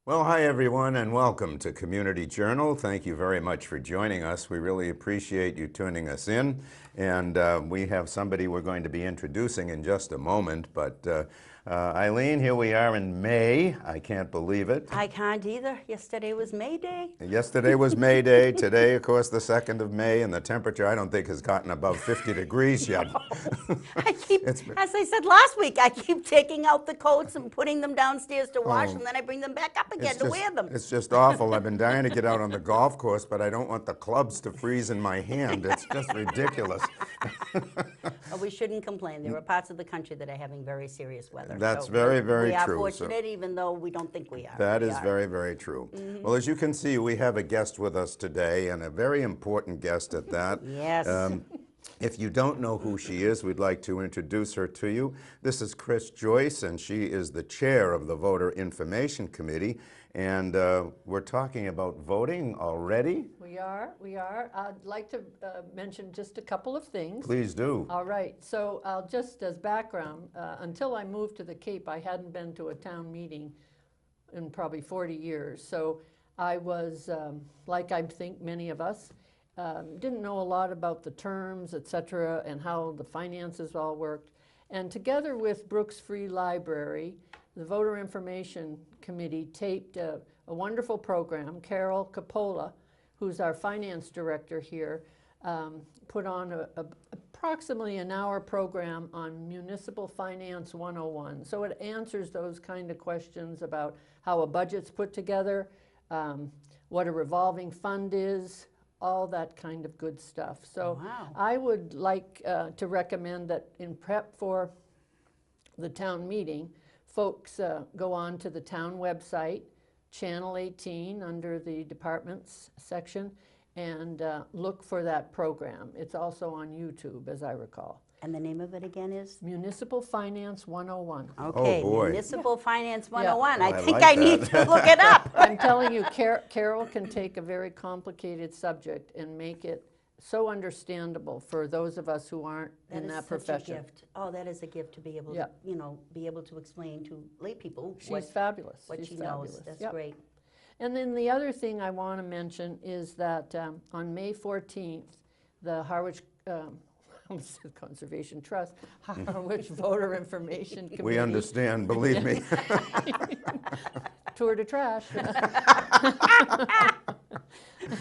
Well, hi everyone, and welcome to Community Journal. Thank you very much for joining us. We really appreciate you tuning us in, and we have somebody we're going to be introducing in just a moment. But Eileen, here we are in May. I can't believe it. I can't either. Yesterday was May Day. Yesterday was May Day. Today, of course, the 2nd of May, and the temperature I don't think has gotten above 50 degrees yet. As I said last week, I keep taking out the coats and putting them downstairs to wash, and then I bring them back up again to wear them. It's just awful. I've been dying to get out on the golf course, but I don't want the clubs to freeze in my hand. It's just ridiculous. Well, we shouldn't complain. There are parts of the country that are having very serious weather. That's So very, very we are true. fortunate, even though we don't think we are. That We is are. very, very true. Well, as you can see, we have a guest with us today, and a very important guest at that. Yes. If you don't know who she is, we'd like to introduce her to you. This is Chris Joyce, and she is the chair of the Voter Information Committee. And we're talking about voting already. We are. I'd like to mention just a couple of things. Please do. All right, so I'll just as background, until I moved to the Cape, I hadn't been to a town meeting in probably 40 years. So I was, like I think many of us, didn't know a lot about the terms, et cetera, and how the finances all worked. And together with Brooks Free Library, the Voter Information Committee taped a wonderful program. Carol Coppola, who's our finance director here, put on approximately an hour program on Municipal Finance 101. So it answers those kind of questions about how a budget's put together, what a revolving fund is, all that kind of good stuff. So Wow. I would like to recommend that in prep for the town meeting, folks go on to the town website, Channel 18 under the departments section, and look for that program. It's also on YouTube, as I recall. And the name of it again is? Municipal Finance 101. Okay, boy. Municipal Finance 101. Well, I I think like I need that. to look it up. I'm telling you, Carol can take a very complicated subject and make it so understandable for those of us who aren't in that Such a profession. gift. Oh, that is a gift to be able Yeah. to, be able to explain to lay people She's fabulous. what She's she fabulous. knows. That's Yep. great. And then the other thing I want to mention is that on May 14th, the Harwich Conservation Trust, Harwich Voter Information Committee. We understand, believe me. Tour de trash.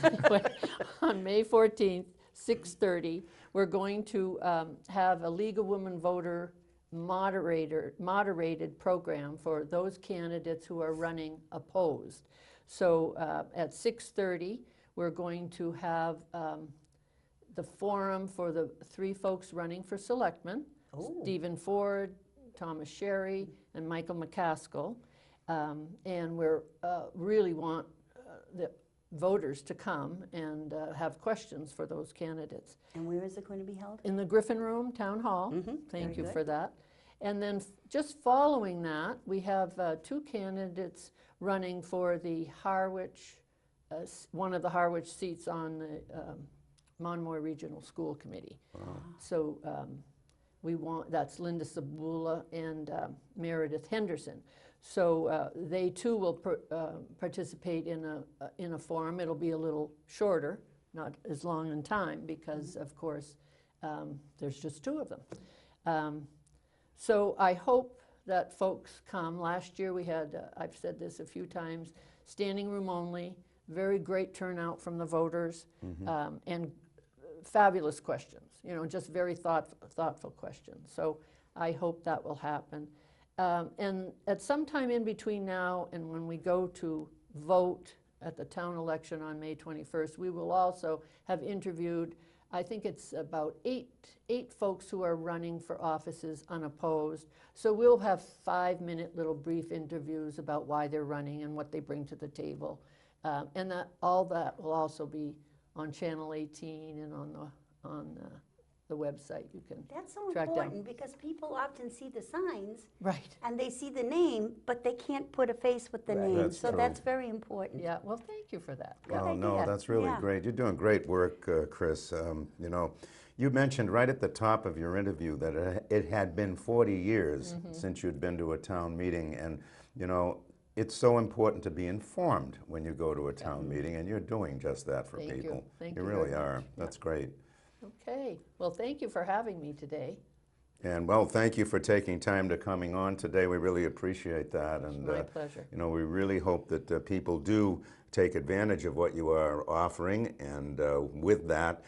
Anyway, on May 14th, 6:30, we're going to have a League of Women Voter moderated program for those candidates who are running opposed. So at 6:30, we're going to have the forum for the 3 folks running for selectmen, Stephen Ford, Thomas Sherry, and Michael McCaskill. And we're really want the voters to come and have questions for those candidates. And where is it going to be held? In the Griffin Room, Town Hall. Thank you for that. And then just following that, we have 2 candidates running for the Harwich, one of the Harwich seats on the Monomoy Regional School Committee. So that's Linda Sabula and Meredith Henderson. So they too will participate in a forum. It'll be a little shorter, not as long in time, because of course there's just 2 of them. So I hope that folks come. Last year we had, I've said this a few times, standing room only, very great turnout from the voters, and fabulous questions, just very thoughtful questions. So I hope that will happen. And at some time in between now and when we go to vote at the town election on May 21st, we will also have interviewed, I think it's about eight folks who are running for offices unopposed. So we'll have 5-minute little brief interviews about why they're running and what they bring to the table. And all that will also be on Channel 18 and on the website. You can That's so track down. important because people often see the signs Right. and they see the name, but they can't put a face with the name. That's So true. that's very important. Yeah. Well, thank you for that. Oh, no, idea. that's really Yeah. great. You're doing great work, Chris. You mentioned right at the top of your interview that it had been 40 years since you'd been to a town meeting. And, it's so important to be informed when you go to a town meeting, and you're doing just that for Thank you. people. Thank You you really very are. much. That's great. Okay, well, thank you for having me today. And well, thank you for taking time to coming on today. We really appreciate that. And My pleasure. you know, we really hope that people do take advantage of what you are offering, and with that,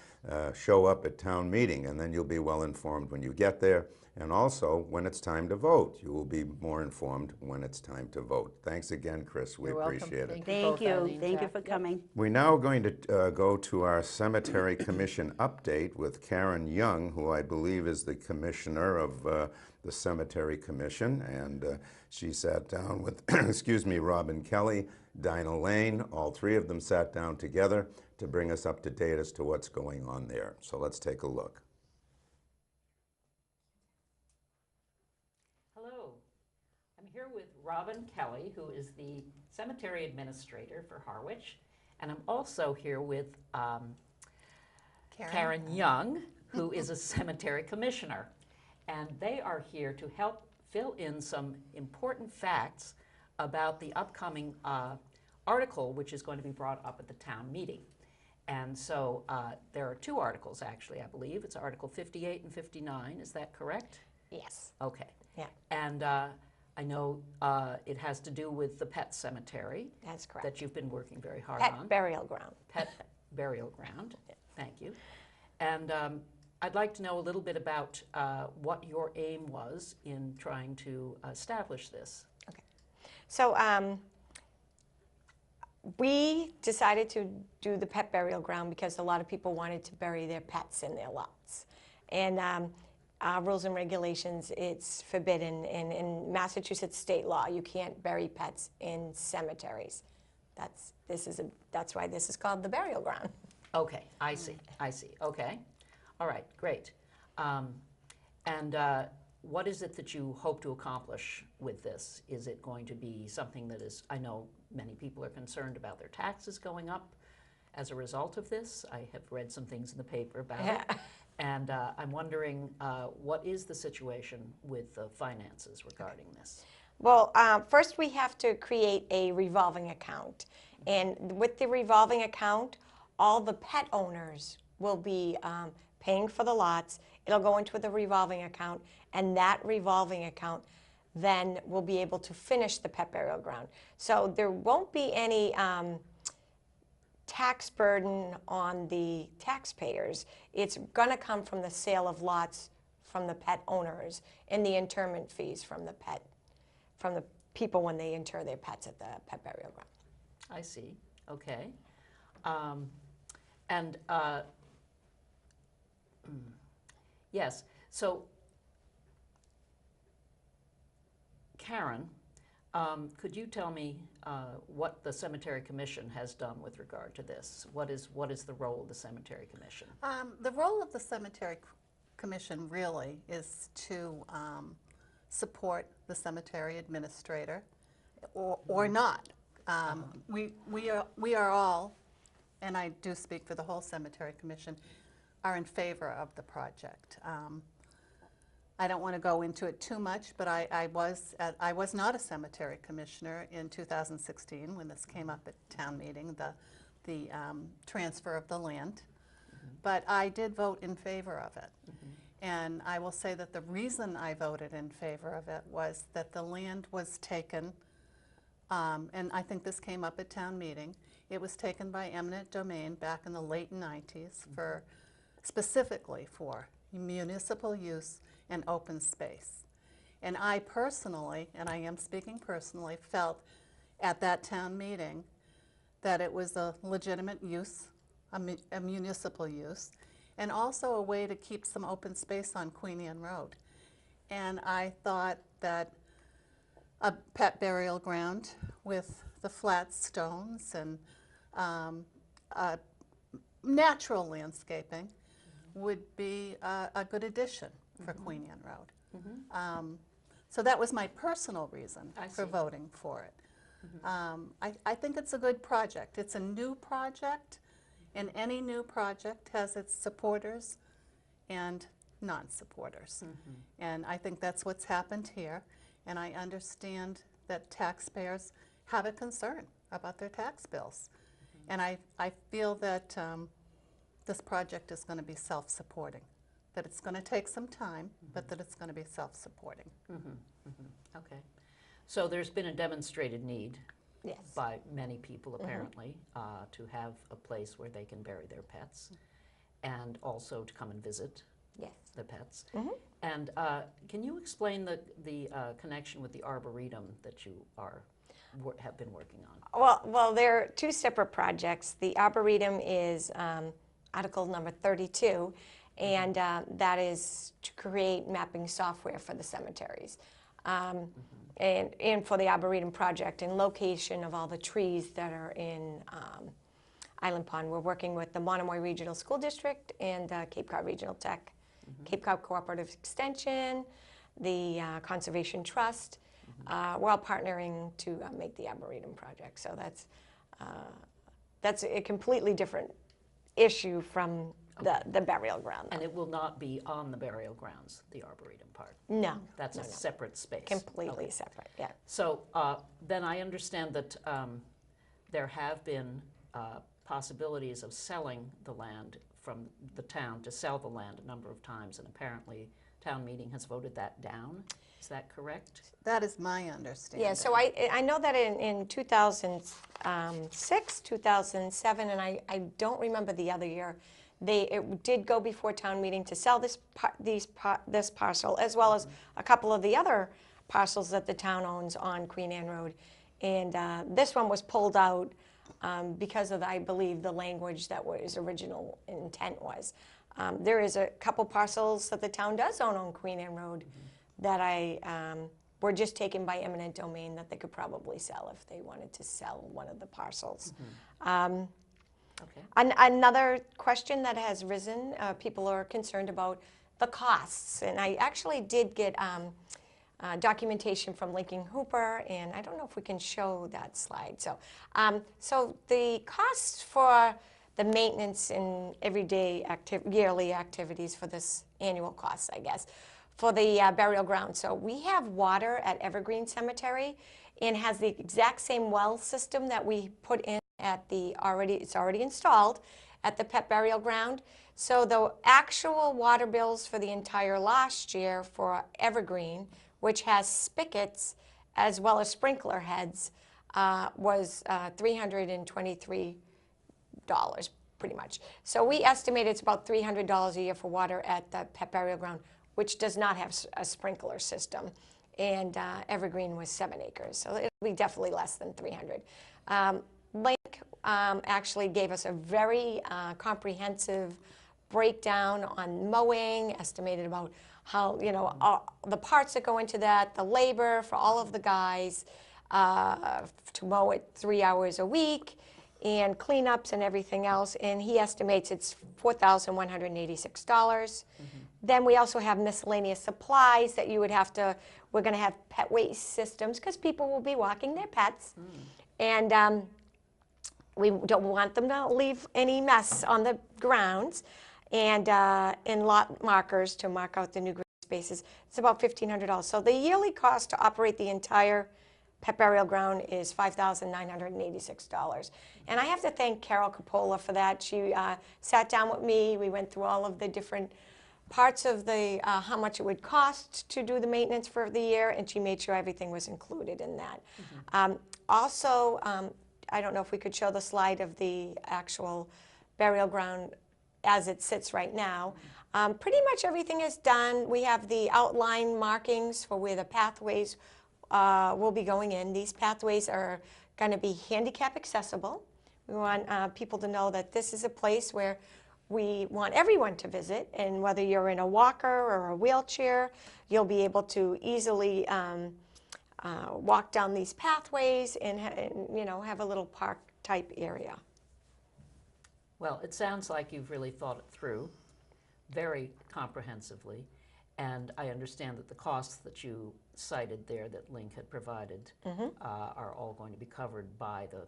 show up at town meeting, and then you'll be well informed when you get there. And also, when it's time to vote, you will be more informed when it's time to vote. Thanks again, Chris. We You're welcome. appreciate it. Thank Thank both, you. Eileen, Thank you Jack. for Yep. coming. We're now going to go to our Cemetery Commission update with Karen Young, who I believe is the commissioner of the Cemetery Commission. And she sat down with, excuse me, Robin Kelly, Dinah Lane. All three of them sat down together to bring us up to date as to what's going on there. So let's take a look. Hello, I'm here with Robin Kelly, who is the cemetery administrator for Harwich, and I'm also here with Karen Young, who is a cemetery commissioner. And they are here to help fill in some important facts about the upcoming article, which is going to be brought up at the town meeting. And so there are two articles, actually, I believe. It's Article 58 and 59, is that correct? Yes. Okay. Yeah. And I know it has to do with the pet cemetery That's correct. that you've been working very hard Pet on. burial ground. Pet burial ground. Thank you. And I'd like to know a little bit about what your aim was in trying to establish this. Okay. So we decided to do the pet burial ground because a lot of people wanted to bury their pets in their lots. And our rules and regulations, it's forbidden. And in Massachusetts state law, you can't bury pets in cemeteries. That's why this is called the burial ground. Okay, I see. I see. Okay. All right, great. And what is it that you hope to accomplish with this? Is it going to be something that is, I know many people are concerned about their taxes going up as a result of this. I have read some things in the paper about it. And I'm wondering, what is the situation with the finances regarding this? Well, first we have to create a revolving account. And with the revolving account, all the pet owners will be paying for the lots. It'll go into the revolving account, and that revolving account then will be able to finish the pet burial ground. So there won't be any tax burden on the taxpayers. It's going to come from the sale of lots from the pet owners and the interment fees from the people when they inter their pets at the pet burial ground. I see. Okay. Yes. So, Karen, could you tell me what the Cemetery Commission has done with regard to this? What is the role of the Cemetery Commission? The role of the Cemetery Commission really is to support the cemetery administrator, or not. We are all, and I do speak for the whole Cemetery Commission, are in favor of the project. I don't want to go into it too much, but I was not a cemetery commissioner in 2016 when this came up at town meeting, the transfer of the land. But I did vote in favor of it. And I will say that the reason I voted in favor of it was that the land was taken, and I think this came up at town meeting, it was taken by eminent domain back in the late 90s specifically for municipal use and open space. And I personally, and I am speaking personally, felt at that town meeting that it was a legitimate use, a municipal use, and also a way to keep some open space on Queen Anne Road. And I thought that a pet burial ground with the flat stones and natural landscaping would be a good addition for Queen Anne Road. So that was my personal reason for voting for it. I think it's a good project. It's a new project, and any new project has its supporters and non-supporters. And I think that's what's happened here. And I understand that taxpayers have a concern about their tax bills. And I feel that this project is going to be self-supporting, that it's going to take some time, but that it's going to be self-supporting. Okay. So there's been a demonstrated need Yes. by many people apparently to have a place where they can bury their pets and also to come and visit Yes. the pets. And can you explain the connection with the Arboretum that you have been working on? Well, they're two separate projects. The Arboretum is Article number 32, and that is to create mapping software for the cemeteries. And for the Arboretum project and location of all the trees that are in Island Pond. We're working with the Monomoy Regional School District and Cape Cod Regional Tech, Cape Cod Cooperative Extension, the Conservation Trust. We're all partnering to make the Arboretum project. So that's a completely different issue from the burial ground. And it will not be on the burial grounds, the Arboretum part? No. That's a separate space? Completely separate, yeah. So then I understand that there have been possibilities of selling the land from the town, to sell the land a number of times, and apparently town meeting has voted that down. Is that correct? That is my understanding. Yeah, so I know that in 2006, 2007, and I don't remember the other year, it did go before town meeting to sell this parcel, as well as a couple of the other parcels that the town owns on Queen Anne Road. And this one was pulled out because of, I believe, the language that was original intent was. There is a couple parcels that the town does own on Queen Anne Road that were just taken by eminent domain that they could probably sell if they wanted to sell one of the parcels. Okay. Another question that has risen, people are concerned about the costs. And I actually did get documentation from Lincoln Hooper, and I don't know if we can show that slide. So, so the costs for the maintenance and everyday yearly activities for this annual costs, I guess, for the burial ground. So we have water at Evergreen Cemetery, and has the exact same well system that we put in at it's already installed at the pet burial ground. So the actual water bills for the entire last year for Evergreen, which has spigots as well as sprinkler heads, was $323 pretty much. So we estimate it's about $300 a year for water at the pet burial ground, which does not have a sprinkler system. And Evergreen was 7 acres, so it'll be definitely less than 300. Link actually gave us a very comprehensive breakdown on mowing, estimated about how, the parts that go into that, the labor for all of the guys to mow it 3 hours a week, and cleanups and everything else, and he estimates it's $4,186. Then we also have miscellaneous supplies that you would have to, we're going to have pet waste systems because people will be walking their pets, and we don't want them to leave any mess on the grounds, and in lot markers to mark out the new green spaces. It's about $1,500. So the yearly cost to operate the entire pet burial ground is $5,986. And I have to thank Carol Coppola for that. She sat down with me. We went through all of the different parts of the how much it would cost to do the maintenance for the year, and she made sure everything was included in that. Also, I don't know if we could show the slide of the actual burial ground as it sits right now. Pretty much everything is done. We have the outline markings for where the pathways will be going in. These pathways are going to be handicap accessible. We want people to know that this is a place where we want everyone to visit, and whether you're in a walker or a wheelchair, you'll be able to easily walk down these pathways and have a little park type area. Well, it sounds like you've really thought it through very comprehensively, and I understand that the costs that you cited there that Link had provided are all going to be covered by the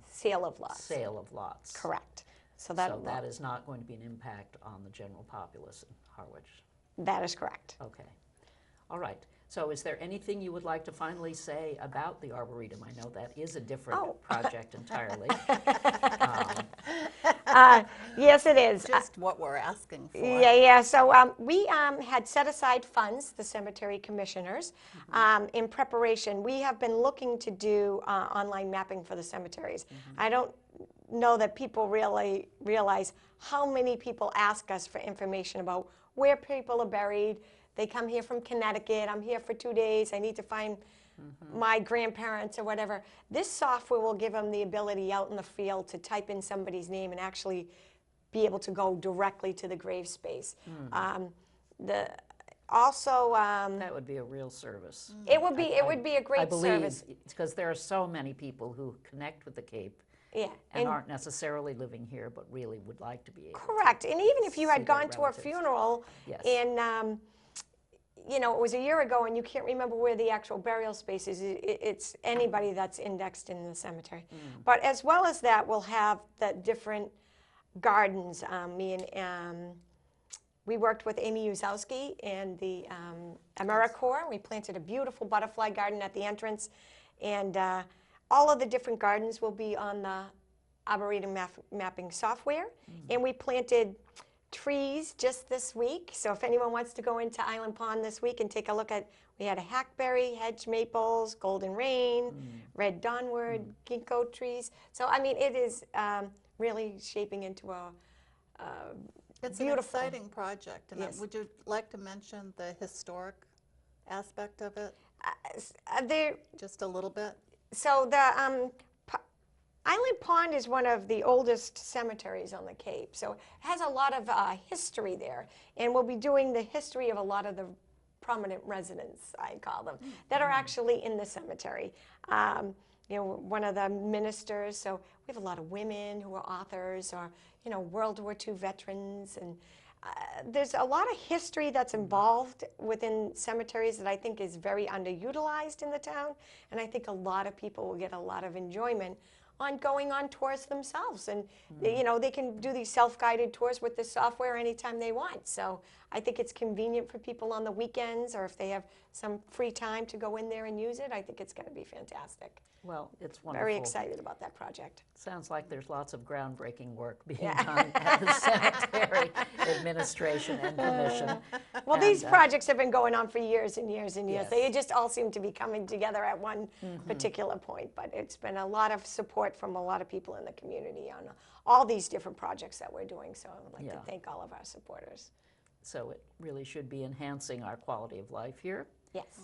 Sale of lots. Sale of lots. Correct. So that is not going to be an impact on the general populace in Harwich. That is correct. Okay. All right. So is there anything you would like to finally say about the Arboretum? I know that is a different Oh. project entirely. Yes, it is. Just what we're asking for. Yeah. So we had set aside funds, the cemetery commissioners, in preparation. We have been looking to do online mapping for the cemeteries. I don't know that people really realize how many people ask us for information about where people are buried. They come here from Connecticut. I'm here for 2 days. I need to find my grandparents or whatever. This software will give them the ability out in the field to type in somebody's name and actually be able to go directly to the grave space. That would be a real service. It would be a I great believe, service. because there are so many people who connect with the Cape Yeah. and aren't necessarily living here, but really would like to be able. Correct. And even if you see had their gone to a relatives. funeral Yes. and you know, it was a year ago and you can't remember where the actual burial space is, it's anybody that's indexed in the cemetery. But as well as that, we'll have the different gardens. We worked with Amy Uzowski and the AmeriCorps. We planted a beautiful butterfly garden at the entrance. And all of the different gardens will be on the Arboretum mapping software. And we planted trees just this week. So if anyone wants to go into Island Pond this week and take a look at, we had a hackberry, hedge maples, golden rain, red dawnwood, ginkgo trees. So I mean, it is really shaping into a It's an beautiful. exciting project. And Yes. would you like to mention the historic aspect of it There, just a little bit? so the Island Pond is one of the oldest cemeteries on the Cape, so it has a lot of history there. And we'll be doing the history of a lot of the prominent residents, I call them, that are actually in the cemetery. You know, one of the ministers, so we have a lot of women who are authors or, you know, World War II veterans. And there's a lot of history that's involved within cemeteries that I think is very underutilized in the town. And I think a lot of people will get a lot of enjoyment on going on tours themselves. And, you know, they can do these self-guided tours with this software anytime they want. So I think it's convenient for people on the weekends or if they have some free time to go in there and use it. I think it's going to be fantastic. Well, it's wonderful. Very excited about that project. Sounds like there's lots of groundbreaking work being done at the cemetery administration and commission. Well, these projects have been going on for years and years and years. Yes. They just all seem to be coming together at one particular point. But it's been a lot of support from a lot of people in the community on all these different projects that we're doing. So I would like to thank all of our supporters. So it really should be enhancing our quality of life here. Yes,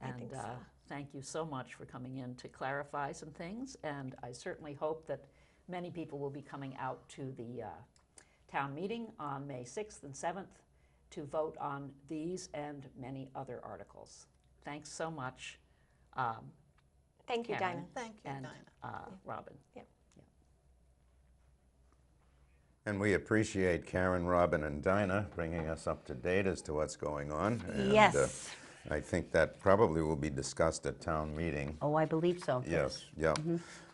I think so. Thank you so much for coming in to clarify some things. And I certainly hope that many people will be coming out to the town meeting on May 6th and 7th to vote on these and many other articles. Thanks so much, Thank you, Karen Dinah. Thank you, and Dinah. Robin. And we appreciate Karen, Robin, and Dinah bringing us up to date as to what's going on. And, Yes. I think that probably will be discussed at town meeting. Oh, I believe so. Yes, yeah.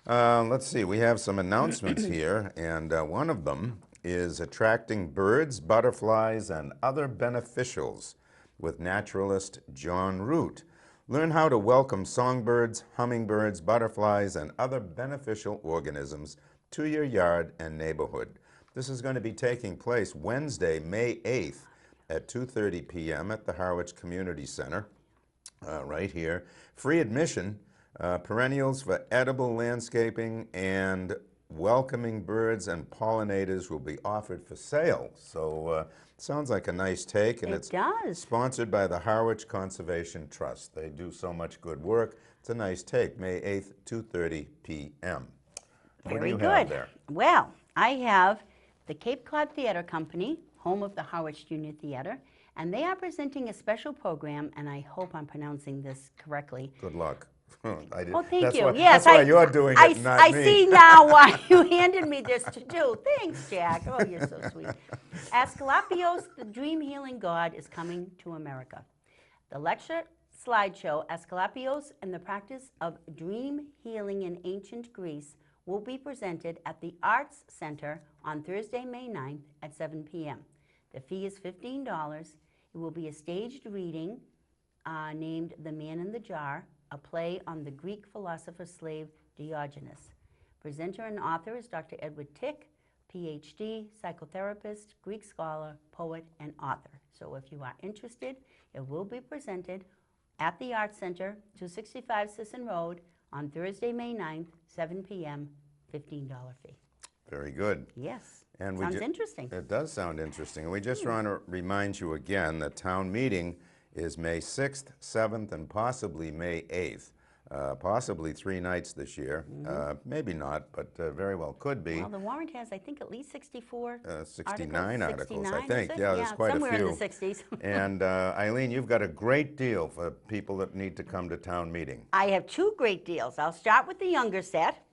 Let's see, we have some announcements here, and one of them is attracting birds, butterflies, and other beneficials with naturalist John Root. Learn how to welcome songbirds, hummingbirds, butterflies, and other beneficial organisms to your yard and neighborhood. This is going to be taking place Wednesday, May 8th at 2:30 p.m. at the Harwich Community Center, right here. Free admission, perennials for edible landscaping, and welcoming birds and pollinators will be offered for sale. So sounds like a nice take, and It it's does. sponsored by the Harwich Conservation Trust. They do so much good work. It's a nice take, May 8th, 2:30 p.m. What do Very you good. have there? Well, I have the Cape Cod Theater Company, home of the Harwich Junior Theater, and they are presenting a special program, and I hope I'm pronouncing this correctly. Good luck. Oh, thank That's you. Why, Yes, that's why you're doing it, not I me. see now why you handed me this to do. Thanks, Jack. Oh, you're so sweet. Asclepios, the dream healing god, is coming to America. The lecture slideshow, Asclepios and the Practice of Dream Healing in Ancient Greece, will be presented at the Arts Center on Thursday, May 9th at 7 p.m. The fee is $15. It will be a staged reading named The Man in the Jar, a play on the Greek philosopher-slave Diogenes. Presenter and author is Dr. Edward Tick, PhD, psychotherapist, Greek scholar, poet, and author. So if you are interested, it will be presented at the Arts Center, 265 Sisson Road, on Thursday, May 9th, 7 p.m., $15 fee. Very good. Yes, And sounds interesting. It does sound interesting. And we just want to remind you again that town meeting is May 6th, 7th, and possibly May 8th. Possibly 3 nights this year. Maybe not, but very well could be. Well, the warrant has, I think, at least 64 69 articles, I 69, think. is it? Yeah, there's quite a few. somewhere in the 60s. And Eileen, you've got a great deal for people that need to come to town meeting. I have 2 great deals. I'll start with the younger set.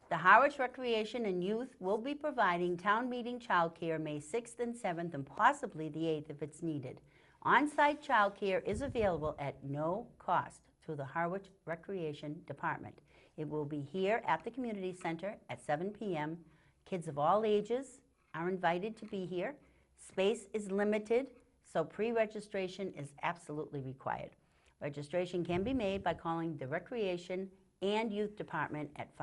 The Harwich Recreation and Youth will be providing town meeting childcare May 6th and 7th and possibly the 8th if it's needed. On-site childcare is available at no cost through the Harwich Recreation Department. It will be here at the community center at 7 p.m. Kids of all ages are invited to be here. Space is limited, so pre-registration is absolutely required. Registration can be made by calling the Recreation and Youth Department at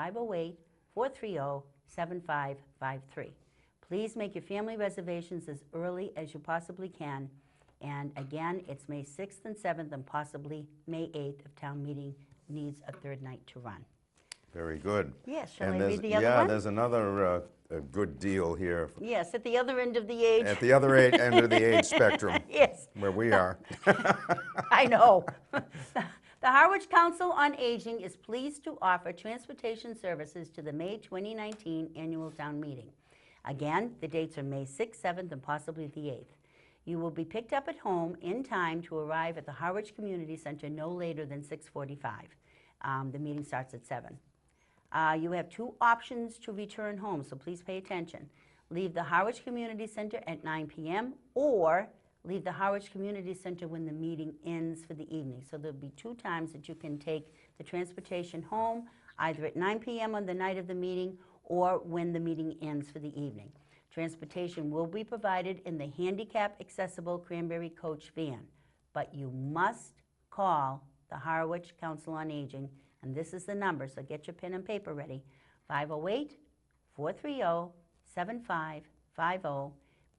508-430-7553. Please make your family reservations as early as you possibly can. And again, it's May 6th and 7th and possibly May 8th if town meeting needs a 3rd night to run. Very good. Yes, shall And I read the other one? Yeah, there's another a good deal here Yes, at the other end of the age. at the other end of the age spectrum, Yes, where we are. I know. The Harwich Council on Aging is pleased to offer transportation services to the May 2019 annual town meeting. Again, the dates are May 6th, 7th, and possibly the 8th. You will be picked up at home in time to arrive at the Harwich Community Center no later than 6:45. The meeting starts at 7. You have 2 options to return home, so please pay attention. Leave the Harwich Community Center at 9 p.m. or leave the Harwich Community Center when the meeting ends for the evening. So there'll be 2 times that you can take the transportation home, either at 9 p.m. on the night of the meeting or when the meeting ends for the evening. Transportation will be provided in the handicap-accessible Cranberry Coach van, but you must call the Harwich Council on Aging, and this is the number, so get your pen and paper ready, 508-430-7550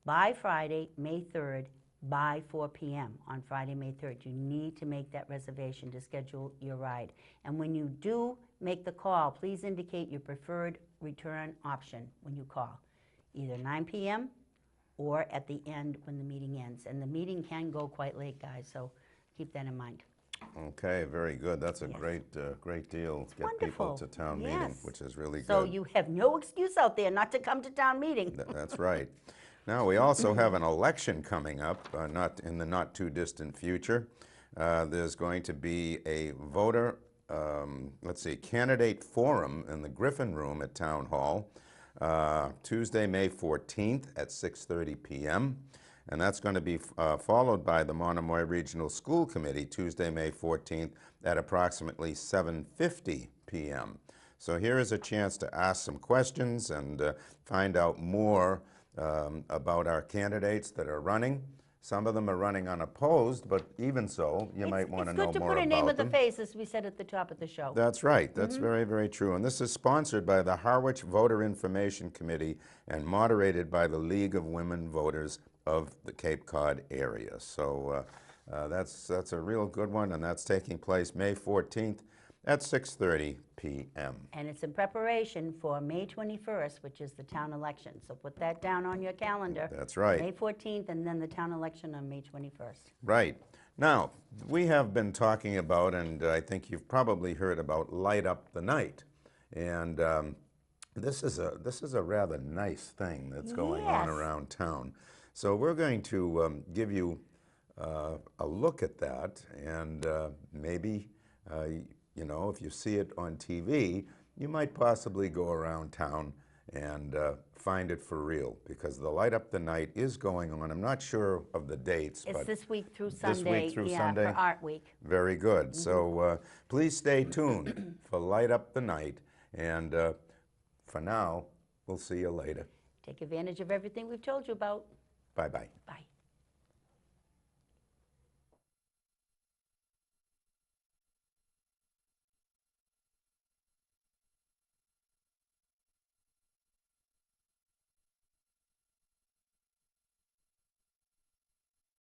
by Friday, May 3rd, by 4 p.m. on Friday, May 3rd. You need to make that reservation to schedule your ride. And when you do make the call, please indicate your preferred return option when you call. Either 9 p.m. or at the end when the meeting ends. And the meeting can go quite late, guys, so keep that in mind. Okay, very good. That's a Yes. great deal to get Wonderful. people to town meeting, Yes. which is really So good. you have no excuse out there not to come to town meeting. That's right. Now, we also have an election coming up, not in the not too distant future. There's going to be a voter, candidate forum in the Griffin Room at Town Hall, Tuesday, May 14th at 6:30 p.m. And that's going to be followed by the Monomoy Regional School Committee, Tuesday, May 14th at approximately 7:50 p.m. So here is a chance to ask some questions and find out more about our candidates that are running. Some of them are running unopposed, but even so, you might want to know more about them. It's good to put a name with a face, as we said at the top of the show. That's right. That's very, very true. And this is sponsored by the Harwich Voter Information Committee and moderated by the League of Women Voters of the Cape Cod area. So that's a real good one, and that's taking place May 14th at 6:30 p.m. And it's in preparation for May 21st, which is the town election. So put that down on your calendar. That's right. May 14th, and then the town election on May 21st. Right. Now, we have been talking about, and I think you've probably heard about, Light Up the Night. And this is a rather nice thing that's going on Yes. around town. So we're going to give you a look at that, and maybe, you know, if you see it on TV, you might possibly go around town and find it for real, because the Light Up the Night is going on. I'm not sure of the dates, It's but this week through this Sunday. week through yeah, Sunday? for Art Week. very good. So please stay tuned for Light Up the Night, and for now, we'll see you later. Take advantage of everything we've told you about. Bye-bye. Bye.